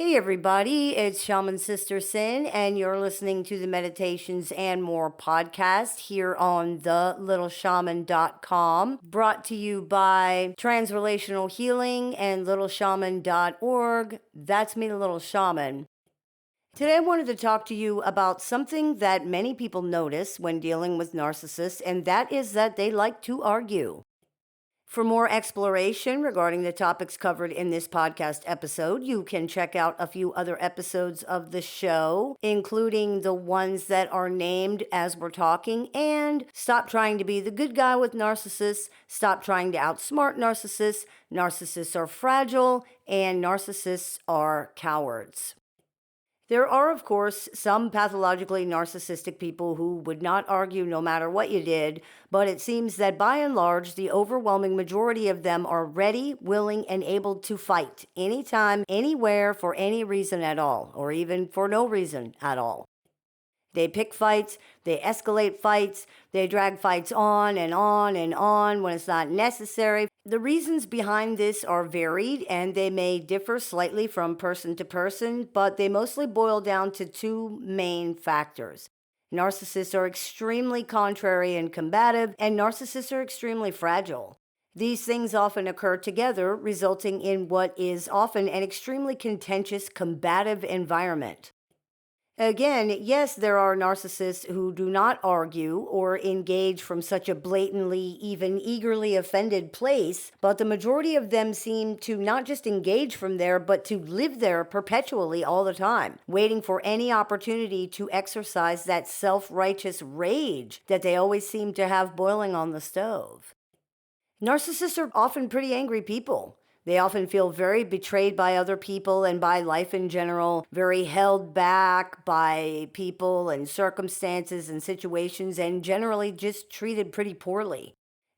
Hey everybody, it's Shaman Sister Sin, and you're listening to the Meditations and More podcast here on the littleshaman.com, brought to you by Transrelational Healing and littleshaman.org. That's me, the Little Shaman. Today I wanted to talk to you about something that many people notice when dealing with narcissists, and that is that they like to argue. For more exploration regarding the topics covered in this podcast episode, you can check out a few other episodes of the show, including the ones that are named as we're talking, and Stop Trying to Be the Good Guy with Narcissists, Stop Trying to Outsmart Narcissists, Narcissists Are Fragile, and Narcissists Are Cowards. There are, of course, some pathologically narcissistic people who would not argue no matter what you did, but it seems that by and large, the overwhelming majority of them are ready, willing, and able to fight anytime, anywhere, for any reason at all, or even for no reason at all. They pick fights, they escalate fights, they drag fights on and on and on when it's not necessary. The reasons behind this are varied and they may differ slightly from person to person, but they mostly boil down to two main factors. Narcissists are extremely contrary and combative, and narcissists are extremely fragile. These things often occur together, resulting in what is often an extremely contentious, combative environment. Again, yes, there are narcissists who do not argue or engage from such a blatantly, even eagerly offended place, but the majority of them seem to not just engage from there, but to live there perpetually all the time, waiting for any opportunity to exercise that self-righteous rage that they always seem to have boiling on the stove. Narcissists are often pretty angry people. They often feel very betrayed by other people and by life in general, very held back by people and circumstances and situations, and generally just treated pretty poorly.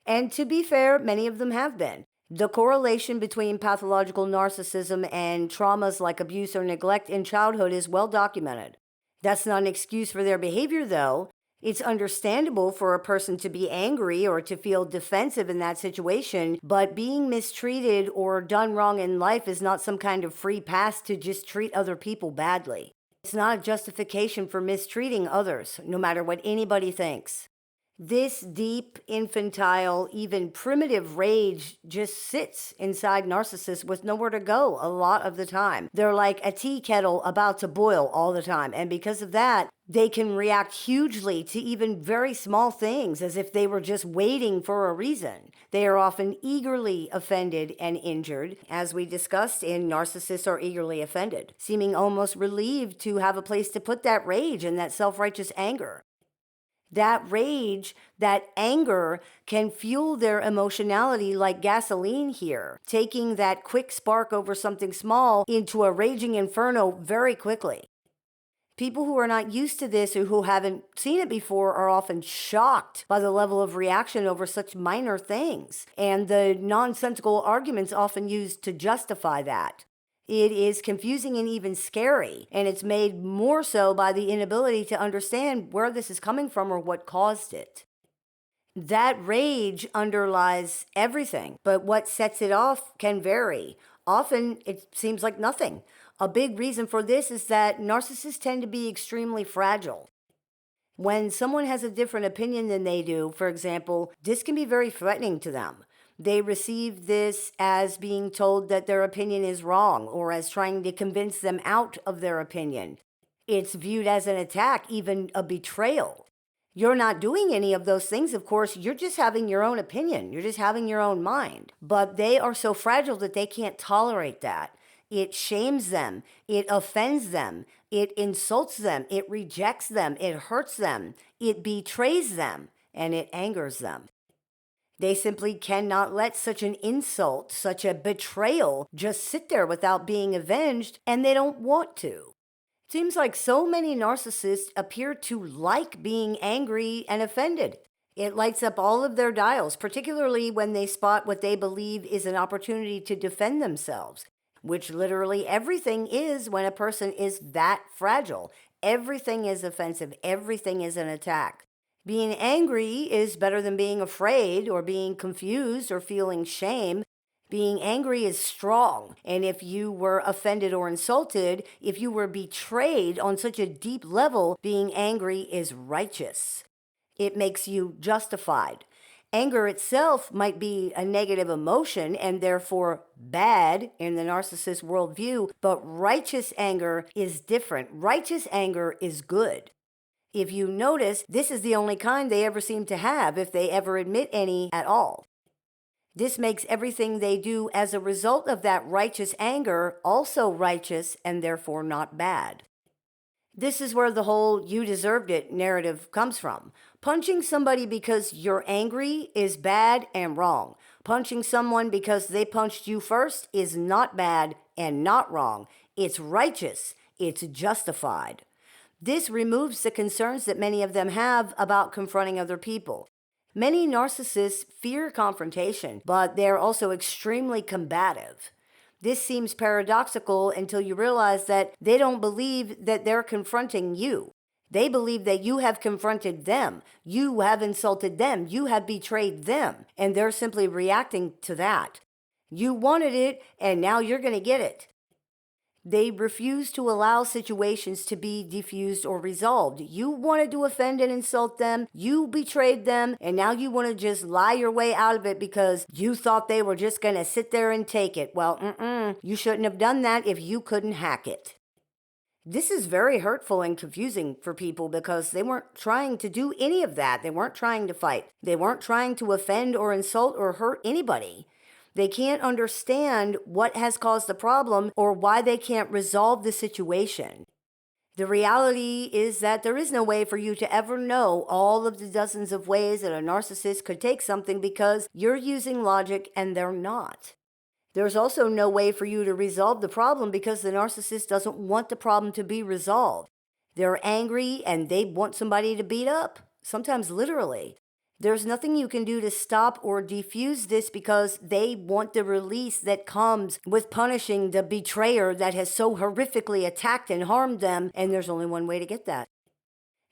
And to be fair, many of them have been. The correlation between pathological narcissism and traumas like abuse or neglect in childhood is well documented. That's not an excuse for their behavior, though. It's understandable for a person to be angry or to feel defensive in that situation, but being mistreated or done wrong in life is not some kind of free pass to just treat other people badly. It's not a justification for mistreating others, no matter what anybody thinks. This deep, infantile, even primitive rage just sits inside narcissists with nowhere to go a lot of the time. They're like a tea kettle about to boil all the time. And because of that, they can react hugely to even very small things as if they were just waiting for a reason. They are often eagerly offended and injured, as we discussed in Narcissists Are Eagerly Offended, seeming almost relieved to have a place to put that rage and that self-righteous anger. That rage, that anger can fuel their emotionality like gasoline here, taking that quick spark over something small into a raging inferno very quickly. People who are not used to this or who haven't seen it before are often shocked by the level of reaction over such minor things and the nonsensical arguments often used to justify that. It is confusing and even scary, and it's made more so by the inability to understand where this is coming from or what caused it. That rage underlies everything, but what sets it off can vary. Often it seems like nothing. A big reason for this is that narcissists tend to be extremely fragile. When someone has a different opinion than they do, for example, this can be very threatening to them. They receive this as being told that their opinion is wrong or as trying to convince them out of their opinion. It's viewed as an attack, even a betrayal. You're not doing any of those things, of course. You're just having your own opinion. You're just having your own mind. But they are so fragile that they can't tolerate that. It shames them. It offends them. It insults them. It rejects them. It hurts them. It betrays them. And it angers them. They simply cannot let such an insult, such a betrayal, just sit there without being avenged, and they don't want to. It seems like so many narcissists appear to like being angry and offended. It lights up all of their dials, particularly when they spot what they believe is an opportunity to defend themselves, which literally everything is when a person is that fragile. Everything is offensive. Everything is an attack. Being angry is better than being afraid or being confused or feeling shame. Being angry is strong, and if you were offended or insulted, if you were betrayed on such a deep level, being angry is righteous. It makes you justified. Anger itself might be a negative emotion and therefore bad in the narcissist worldview, but righteous anger is different. Righteous anger is good. If you notice, this is the only kind they ever seem to have, if they ever admit any at all. This makes everything they do as a result of that righteous anger also righteous and therefore not bad. This is where the whole "you deserved it" narrative comes from. Punching somebody because you're angry is bad and wrong. Punching someone because they punched you first is not bad and not wrong. It's righteous. It's justified. This removes the concerns that many of them have about confronting other people. Many narcissists fear confrontation, but they're also extremely combative. This seems paradoxical until you realize that they don't believe that they're confronting you. They believe that you have confronted them, you have insulted them, you have betrayed them, and they're simply reacting to that. You wanted it, and now you're going to get it. They refuse to allow situations to be diffused or resolved. You wanted to offend and insult them, you betrayed them, and now you want to just lie your way out of it because you thought they were just going to sit there and take it. Well, you shouldn't have done that if you couldn't hack it. This is very hurtful and confusing for people because they weren't trying to do any of that. They weren't trying to fight. They weren't trying to offend or insult or hurt anybody. They can't understand what has caused the problem or why they can't resolve the situation. The reality is that there is no way for you to ever know all of the dozens of ways that a narcissist could take something because you're using logic and they're not. There's also no way for you to resolve the problem because the narcissist doesn't want the problem to be resolved. They're angry and they want somebody to beat up, sometimes literally. There's nothing you can do to stop or defuse this because they want the release that comes with punishing the betrayer that has so horrifically attacked and harmed them, and there's only one way to get that.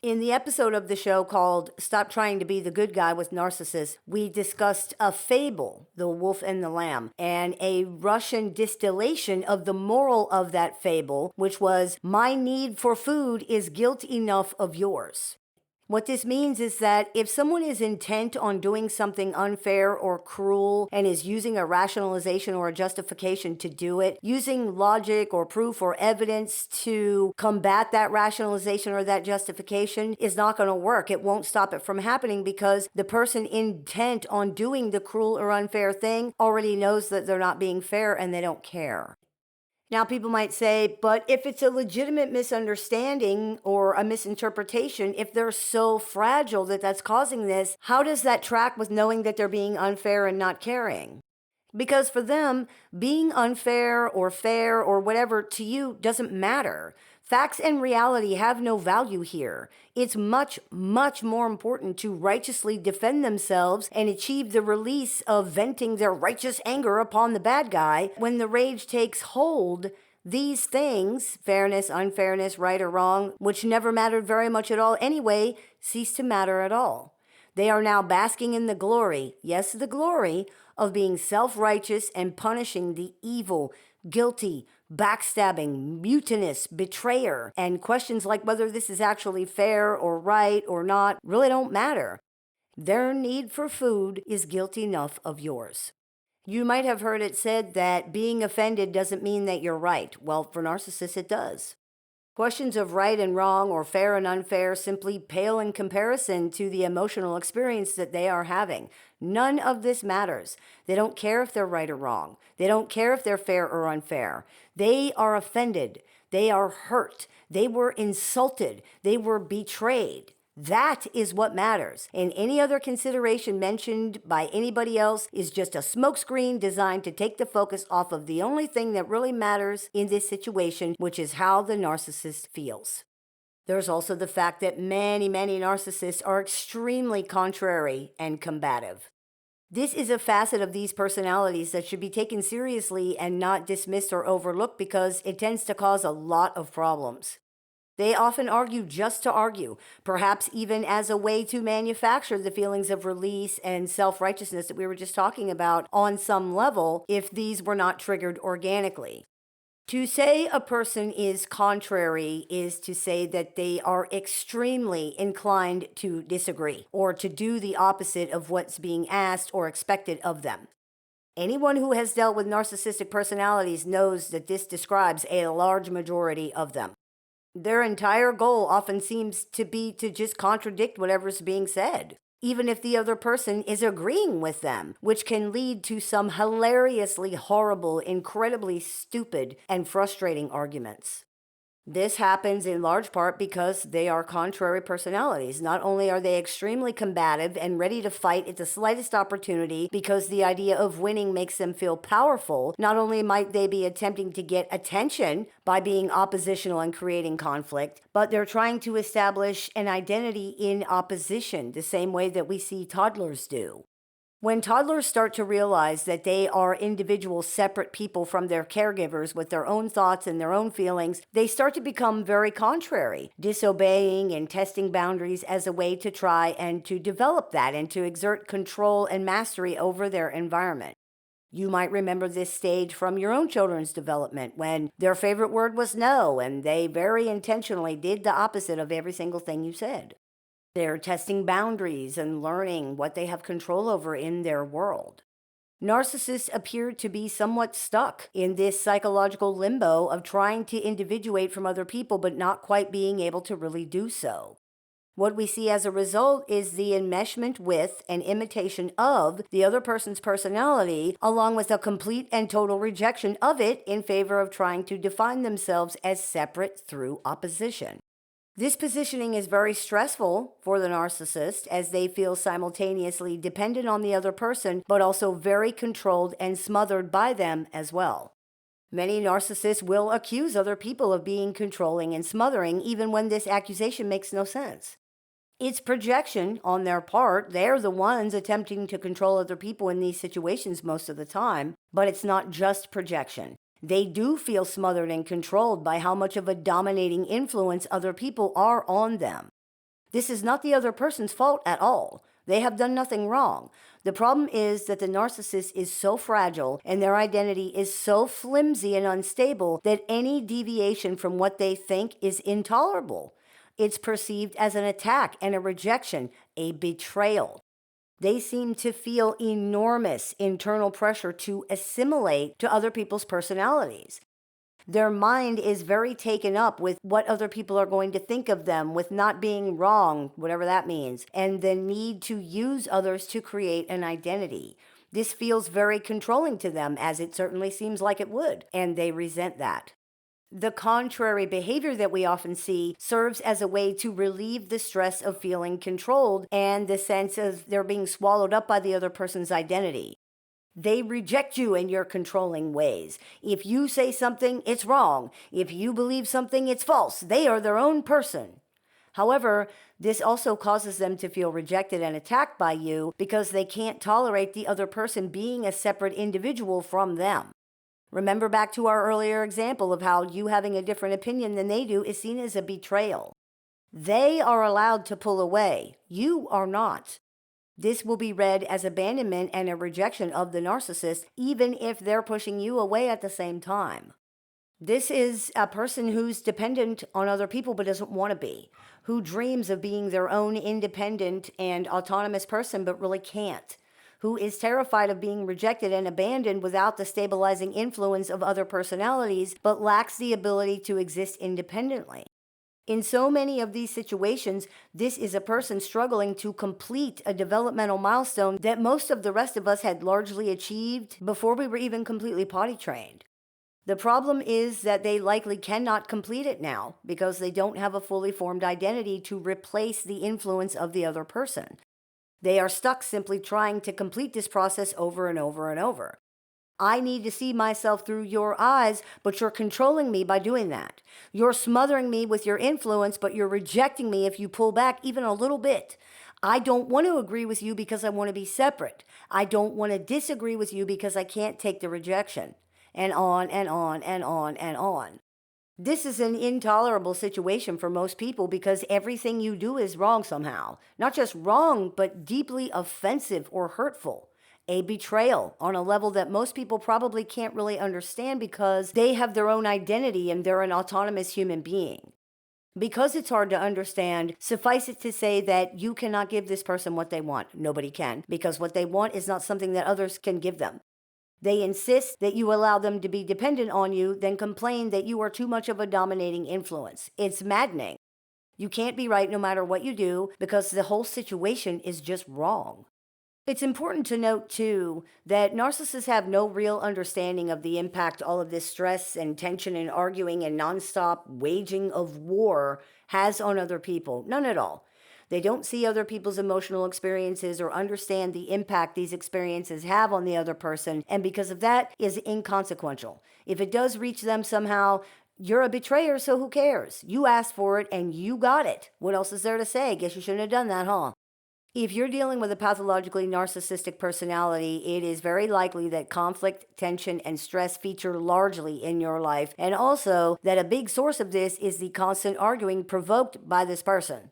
In the episode of the show called "Stop Trying to Be the Good Guy with Narcissists," we discussed a fable, The Wolf and the Lamb, and a Russian distillation of the moral of that fable, which was, "My need for food is guilt enough of yours." What this means is that if someone is intent on doing something unfair or cruel and is using a rationalization or a justification to do it, using logic or proof or evidence to combat that rationalization or that justification is not going to work. It won't stop it from happening because the person intent on doing the cruel or unfair thing already knows that they're not being fair and they don't care. Now, people might say, but if it's a legitimate misunderstanding or a misinterpretation, if they're so fragile that that's causing this, how does that track with knowing that they're being unfair and not caring? Because for them, being unfair or fair or whatever to you doesn't matter. Facts and reality have no value here. It's much, much more important to righteously defend themselves and achieve the release of venting their righteous anger upon the bad guy. When the rage takes hold, these things, fairness, unfairness, right or wrong, which never mattered very much at all anyway, cease to matter at all. They are now basking in the glory, yes, the glory, of being self-righteous and punishing the evil, guilty, backstabbing, mutinous betrayer. And questions like whether this is actually fair or right or not really don't matter. Their need for food is guilt enough of yours. You might have heard it said that being offended doesn't mean that you're right. Well, for narcissists, it does. Questions of right and wrong or fair and unfair simply pale in comparison to the emotional experience that they are having. None of this matters. They don't care if they're right or wrong. They don't care if they're fair or unfair. They are offended. They are hurt. They were insulted. They were betrayed. That is what matters. And any other consideration mentioned by anybody else is just a smokescreen designed to take the focus off of the only thing that really matters in this situation, which is how the narcissist feels. There's also the fact that many narcissists are extremely contrary and combative. This is a facet of these personalities that should be taken seriously and not dismissed or overlooked because it tends to cause a lot of problems. They often argue just to argue, perhaps even as a way to manufacture the feelings of release and self-righteousness that we were just talking about on some level, if these were not triggered organically. To say a person is contrary is to say that they are extremely inclined to disagree or to do the opposite of what's being asked or expected of them. Anyone who has dealt with narcissistic personalities knows that this describes a large majority of them. Their entire goal often seems to be to just contradict whatever's being said, even if the other person is agreeing with them, which can lead to some hilariously horrible, incredibly stupid, and frustrating arguments. This happens in large part because they are contrary personalities. Not only are they extremely combative and ready to fight at the slightest opportunity because the idea of winning makes them feel powerful, not only might they be attempting to get attention by being oppositional and creating conflict, but they're trying to establish an identity in opposition, the same way that we see toddlers do. When toddlers start to realize that they are individual, separate people from their caregivers with their own thoughts and their own feelings, they start to become very contrary, disobeying and testing boundaries as a way to try and to develop that and to exert control and mastery over their environment. You might remember this stage from your own children's development when their favorite word was no, and they very intentionally did the opposite of every single thing you said. They're testing boundaries and learning what they have control over in their world. Narcissists appear to be somewhat stuck in this psychological limbo of trying to individuate from other people but not quite being able to really do so. What we see as a result is the enmeshment with and imitation of the other person's personality, along with a complete and total rejection of it in favor of trying to define themselves as separate through opposition. This positioning is very stressful for the narcissist as they feel simultaneously dependent on the other person, but also very controlled and smothered by them as well. Many narcissists will accuse other people of being controlling and smothering, even when this accusation makes no sense. It's projection on their part. They're the ones attempting to control other people in these situations most of the time, but it's not just projection. They do feel smothered and controlled by how much of a dominating influence other people are on them. This is not the other person's fault at all. They have done nothing wrong. The problem is that the narcissist is so fragile and their identity is so flimsy and unstable that any deviation from what they think is intolerable. It's perceived as an attack and a rejection, a betrayal. They seem to feel enormous internal pressure to assimilate to other people's personalities. Their mind is very taken up with what other people are going to think of them, with not being wrong, whatever that means, and the need to use others to create an identity. This feels very controlling to them, as it certainly seems like it would, and they resent that. The contrary behavior that we often see serves as a way to relieve the stress of feeling controlled and the sense of they're being swallowed up by the other person's identity. They reject you in your controlling ways. If you say something, it's wrong. If you believe something, it's false. They are their own person. However, this also causes them to feel rejected and attacked by you because they can't tolerate the other person being a separate individual from them. Remember back to our earlier example of how you having a different opinion than they do is seen as a betrayal. They are allowed to pull away. You are not. This will be read as abandonment and a rejection of the narcissist, even if they're pushing you away at the same time. This is a person who's dependent on other people but doesn't want to be, who dreams of being their own independent and autonomous person but really can't, who is terrified of being rejected and abandoned without the stabilizing influence of other personalities, but lacks the ability to exist independently. In so many of these situations, this is a person struggling to complete a developmental milestone that most of the rest of us had largely achieved before we were even completely potty trained. The problem is that they likely cannot complete it now because they don't have a fully formed identity to replace the influence of the other person. They are stuck simply trying to complete this process over and over and over. I need to see myself through your eyes, but you're controlling me by doing that. You're smothering me with your influence, but you're rejecting me if you pull back even a little bit. I don't want to agree with you because I want to be separate. I don't want to disagree with you because I can't take the rejection. And on and on and on and on. This is an intolerable situation for most people because everything you do is wrong somehow. Not just wrong, but deeply offensive or hurtful. A betrayal on a level that most people probably can't really understand because they have their own identity and they're an autonomous human being. Because it's hard to understand, suffice it to say that you cannot give this person what they want. Nobody can, because what they want is not something that others can give them. They insist that you allow them to be dependent on you, then complain that you are too much of a dominating influence. It's maddening. You can't be right no matter what you do because the whole situation is just wrong. It's important to note, too, that narcissists have no real understanding of the impact all of this stress and tension and arguing and nonstop waging of war has on other people. None at all. They don't see other people's emotional experiences or understand the impact these experiences have on the other person, and because of that, is inconsequential. If it does reach them somehow, you're a betrayer, so who cares? You asked for it and you got it. What else is there to say? Guess you shouldn't have done that, huh? If you're dealing with a pathologically narcissistic personality, it is very likely that conflict, tension, and stress feature largely in your life, and also that a big source of this is the constant arguing provoked by this person.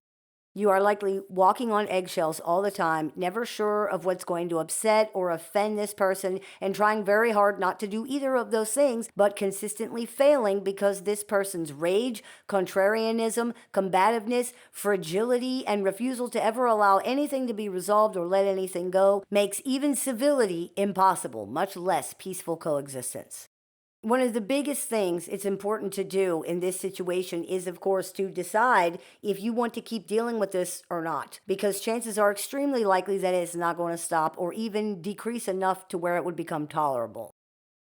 You are likely walking on eggshells all the time, never sure of what's going to upset or offend this person, and trying very hard not to do either of those things, but consistently failing because this person's rage, contrarianism, combativeness, fragility, and refusal to ever allow anything to be resolved or let anything go makes even civility impossible, much less peaceful coexistence. One of the biggest things it's important to do in this situation is, of course, to decide if you want to keep dealing with this or not, because chances are extremely likely that it's not going to stop or even decrease enough to where it would become tolerable.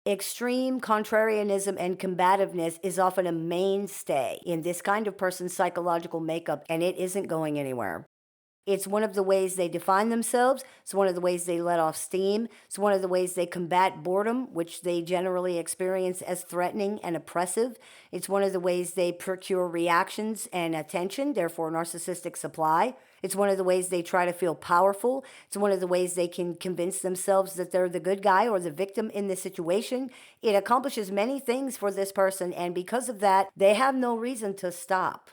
Extreme contrarianism and combativeness is often a mainstay in this kind of person's psychological makeup, and it isn't going anywhere. It's one of the ways they define themselves. It's one of the ways they let off steam. It's one of the ways they combat boredom, which they generally experience as threatening and oppressive. It's one of the ways they procure reactions and attention, therefore narcissistic supply. It's one of the ways they try to feel powerful. It's one of the ways they can convince themselves that they're the good guy or the victim in the situation. It accomplishes many things for this person, and because of that, they have no reason to stop.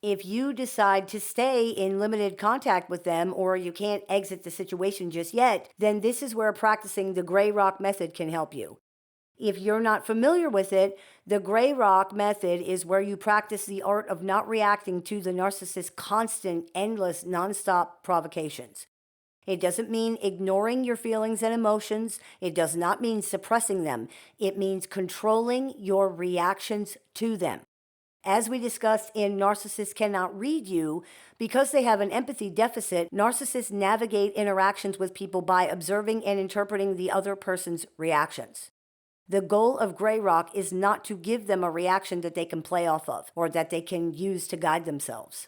If you decide to stay in limited contact with them or you can't exit the situation just yet, then this is where practicing the gray rock method can help you. If you're not familiar with it, the gray rock method is where you practice the art of not reacting to the narcissist's constant, endless, nonstop provocations. It doesn't mean ignoring your feelings and emotions. It does not mean suppressing them. It means controlling your reactions to them. As we discussed in Narcissists Cannot Read You, because they have an empathy deficit, narcissists navigate interactions with people by observing and interpreting the other person's reactions. The goal of Grey Rock is not to give them a reaction that they can play off of or that they can use to guide themselves.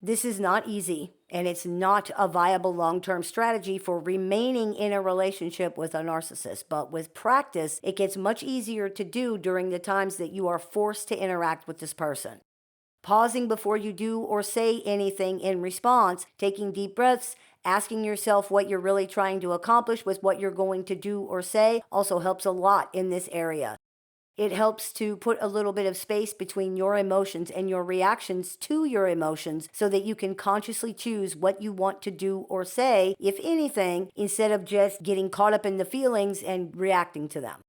This is not easy, and it's not a viable long-term strategy for remaining in a relationship with a narcissist. But with practice, it gets much easier to do during the times that you are forced to interact with this person. Pausing before you do or say anything in response, taking deep breaths, asking yourself what you're really trying to accomplish with what you're going to do or say also helps a lot in this area. It helps to put a little bit of space between your emotions and your reactions to your emotions so that you can consciously choose what you want to do or say, if anything, instead of just getting caught up in the feelings and reacting to them.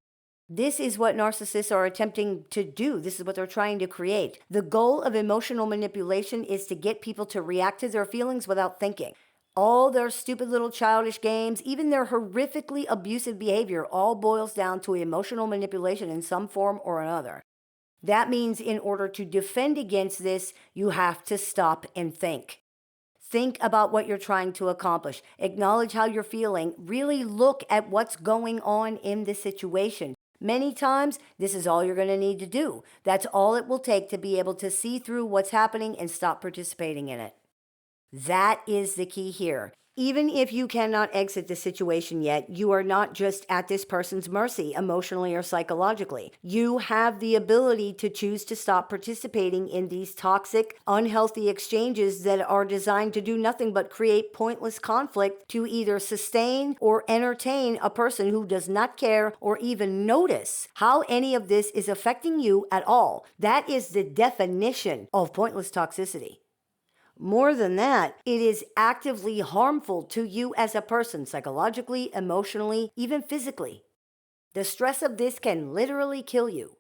This is what narcissists are attempting to do. This is what they're trying to create. The goal of emotional manipulation is to get people to react to their feelings without thinking. All their stupid little childish games, even their horrifically abusive behavior, all boils down to emotional manipulation in some form or another. That means in order to defend against this, you have to stop and think. Think about what you're trying to accomplish. Acknowledge how you're feeling. Really look at what's going on in the situation. Many times, this is all you're going to need to do. That's all it will take to be able to see through what's happening and stop participating in it. That is the key here. Even if you cannot exit the situation yet, you are not just at this person's mercy, emotionally or psychologically. You have the ability to choose to stop participating in these toxic, unhealthy exchanges that are designed to do nothing but create pointless conflict to either sustain or entertain a person who does not care or even notice how any of this is affecting you at all. That is the definition of pointless toxicity. More than that, it is actively harmful to you as a person, psychologically, emotionally, even physically. The stress of this can literally kill you.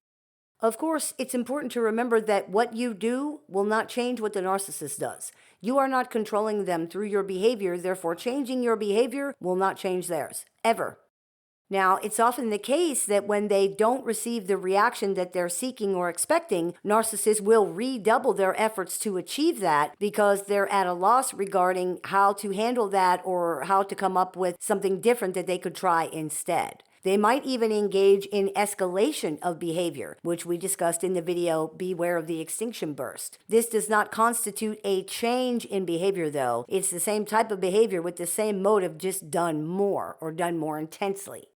Of course, it's important to remember that what you do will not change what the narcissist does. You are not controlling them through your behavior, therefore changing your behavior will not change theirs, ever. Now, it's often the case that when they don't receive the reaction that they're seeking or expecting, narcissists will redouble their efforts to achieve that because they're at a loss regarding how to handle that or how to come up with something different that they could try instead. They might even engage in escalation of behavior, which we discussed in the video, Beware of the Extinction Burst. This does not constitute a change in behavior, though. It's the same type of behavior with the same motive, just done more or done more intensely.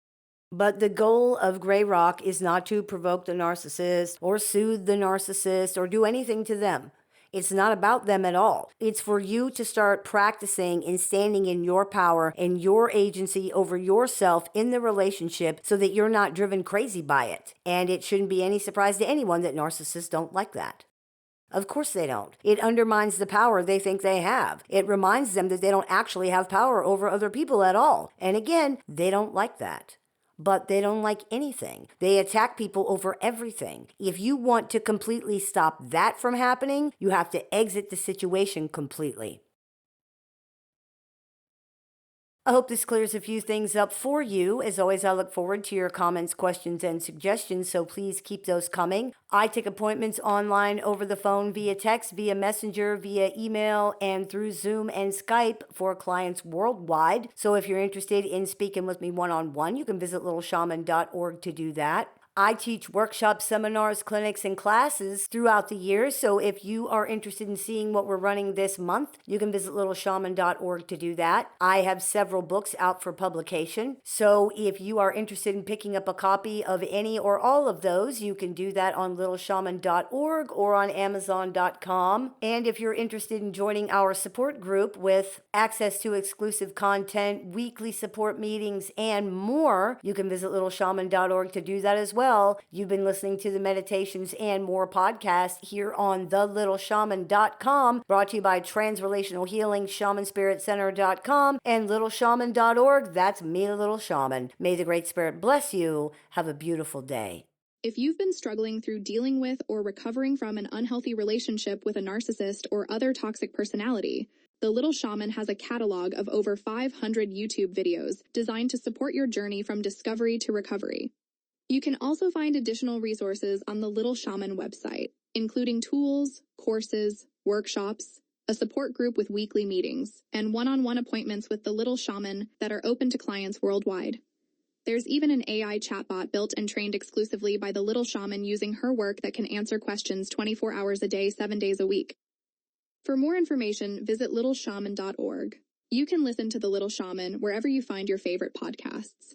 But the goal of Gray Rock is not to provoke the narcissist or soothe the narcissist or do anything to them. It's not about them at all. It's for you to start practicing and standing in your power and your agency over yourself in the relationship so that you're not driven crazy by it. And it shouldn't be any surprise to anyone that narcissists don't like that. Of course they don't. It undermines the power they think they have. It reminds them that they don't actually have power over other people at all. And again, they don't like that. But they don't like anything. They attack people over everything. If you want to completely stop that from happening, you have to exit the situation completely. I hope this clears a few things up for you. As always, I look forward to your comments, questions, and suggestions, so please keep those coming. I take appointments online, over the phone, via text, via messenger, via email, and through Zoom and Skype for clients worldwide. So if you're interested in speaking with me one-on-one, you can visit littleshaman.org to do that. I teach workshops, seminars, clinics, and classes throughout the year. So if you are interested in seeing what we're running this month, you can visit littleshaman.org to do that. I have several books out for publication. So if you are interested in picking up a copy of any or all of those, you can do that on littleshaman.org or on amazon.com. And if you're interested in joining our support group with access to exclusive content, weekly support meetings, and more, you can visit littleshaman.org to do that as well. You've been listening to the Meditations and More podcast here on thelittleshaman.com, brought to you by Transrelational Healing, ShamanSpiritCenter.com, and littleshaman.org. That's me, the Little Shaman. May the Great Spirit bless you. Have a beautiful day. If you've been struggling through dealing with or recovering from an unhealthy relationship with a narcissist or other toxic personality, The Little Shaman has a catalog of over 500 YouTube videos designed to support your journey from discovery to recovery. You can also find additional resources on the Little Shaman website, including tools, courses, workshops, a support group with weekly meetings, and one-on-one appointments with the Little Shaman that are open to clients worldwide. There's even an AI chatbot built and trained exclusively by the Little Shaman using her work that can answer questions 24 hours a day, 7 days a week. For more information, visit littleshaman.org. You can listen to The Little Shaman wherever you find your favorite podcasts.